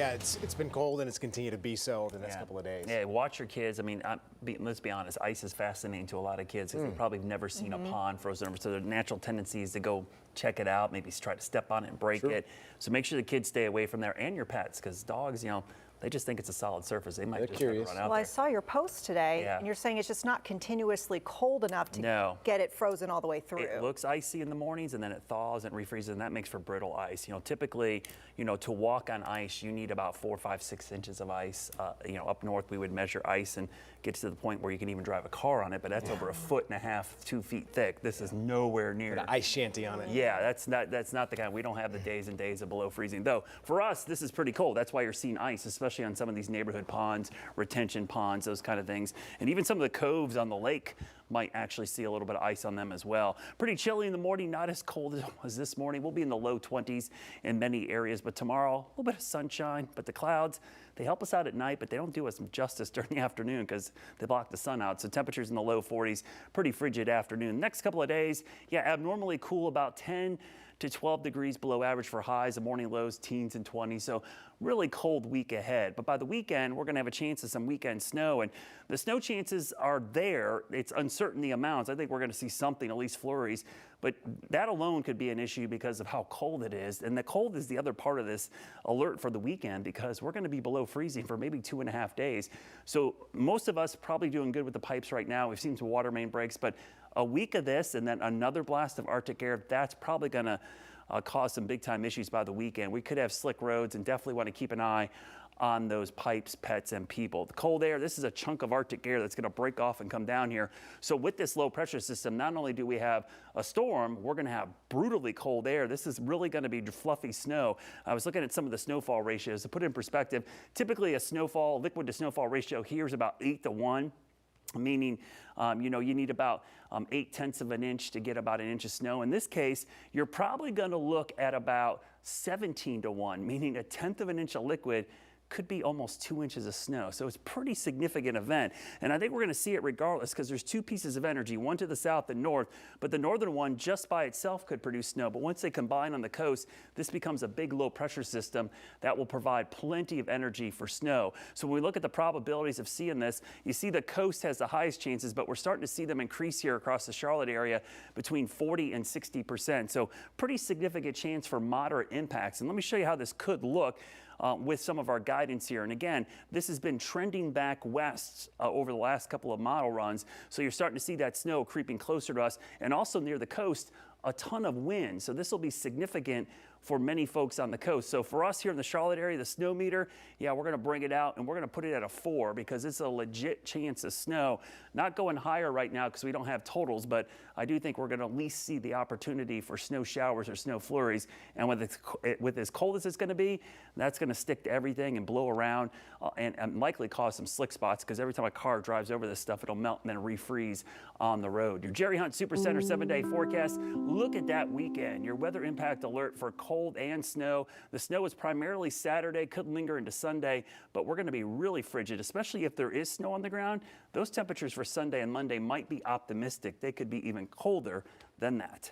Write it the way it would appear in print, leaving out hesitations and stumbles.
Yeah, it's been cold and it's continued to be so over the next couple of days. Yeah, watch your kids. I mean, let's be honest, ice is fascinating to a lot of kids because they've probably never seen a pond frozen over. So their natural tendency is to go check it out, maybe try to step on it and break it. So make sure the kids stay away from there, and your pets, because dogs, they just think it's a solid surface. They might just curious. run out Well, there. I saw your post today, and you're saying it's just not continuously cold enough to get it frozen all the way through. It looks icy in the mornings, and then it thaws and refreezes, and that makes for brittle ice. Typically, to walk on ice, you need about 4, 5, 6 inches of ice. Up north, we would measure ice and get to the point where you can even drive a car on it, but that's over 1.5 feet, 2 feet thick. This is nowhere near. An ice shanty on it. Yeah, that's not the kind. We don't have the days and days of below freezing. Though for us, this is pretty cold. That's why you're seeing ice, especially on some of these neighborhood ponds, retention ponds, those kind of things. And even some of the coves on the lake might actually see a little bit of ice on them as well. Pretty chilly in the morning, not as cold as it was this morning. We'll be in the low 20s in many areas, but tomorrow, a little bit of sunshine, but the clouds, they help us out at night, but they don't do us justice during the afternoon because they block the sun out. So temperatures in the low 40s, pretty frigid afternoon. Next couple of days, abnormally cool, about 10 to 12 degrees below average for highs, the morning lows, teens and 20s. So really cold week ahead. But by the weekend, we're going to have a chance of some weekend snow, and the snow chances are there. It's uncertain the amounts. I think we're going to see something, at least flurries, but that alone could be an issue because of how cold it is. And the cold is the other part of this alert for the weekend because we're going to be below freezing for maybe 2.5 days. So most of us probably doing good with the pipes right now. We've seen some water main breaks, but a week of this and then another blast of Arctic air, that's probably going to cause some big time issues by the weekend. We could have slick roads and definitely want to keep an eye on those pipes, pets, and people. The cold air, this is a chunk of Arctic air that's going to break off and come down here. So with this low pressure system, not only do we have a storm, we're going to have brutally cold air. This is really going to be fluffy snow. I was looking at some of the snowfall ratios to put it in perspective. Typically a liquid to snowfall ratio here is about 8 to 1. Meaning, you need about 0.8 of an inch to get about an inch of snow. In this case, you're probably going to look at about 17 to 1, meaning 1/10 of an inch of liquid could be almost 2 inches of snow. So it's a pretty significant event. And I think we're going to see it regardless because there's two pieces of energy, one to the south and north, but the northern one just by itself could produce snow. But once they combine on the coast, this becomes a big low pressure system that will provide plenty of energy for snow. So when we look at the probabilities of seeing this, you see the coast has the highest chances, but we're starting to see them increase here across the Charlotte area between 40 and 60%. So pretty significant chance for moderate impacts. And let me show you how this could look with some of our guidance here. And again, this has been trending back west over the last couple of model runs. So you're starting to see that snow creeping closer to us, and also near the coast, a ton of wind. So this will be significant for many folks on the coast. So for us here in the Charlotte area, the snow meter, we're going to bring it out and we're going to put it at a 4 because it's a legit chance of snow. Not going higher right now because we don't have totals, but I do think we're going to at least see the opportunity for snow showers or snow flurries. And with as cold as it's going to be, that's going to stick to everything and blow around and likely cause some slick spots because every time a car drives over this stuff, it'll melt and then refreeze on the road. Your Jerry Hunt Supercenter 7-day forecast. Look at that weekend. Your weather impact alert for cold and snow. The snow is primarily Saturday, could linger into Sunday, but we're going to be really frigid, especially if there is snow on the ground. Those temperatures for Sunday and Monday might be optimistic. They could be even colder than that.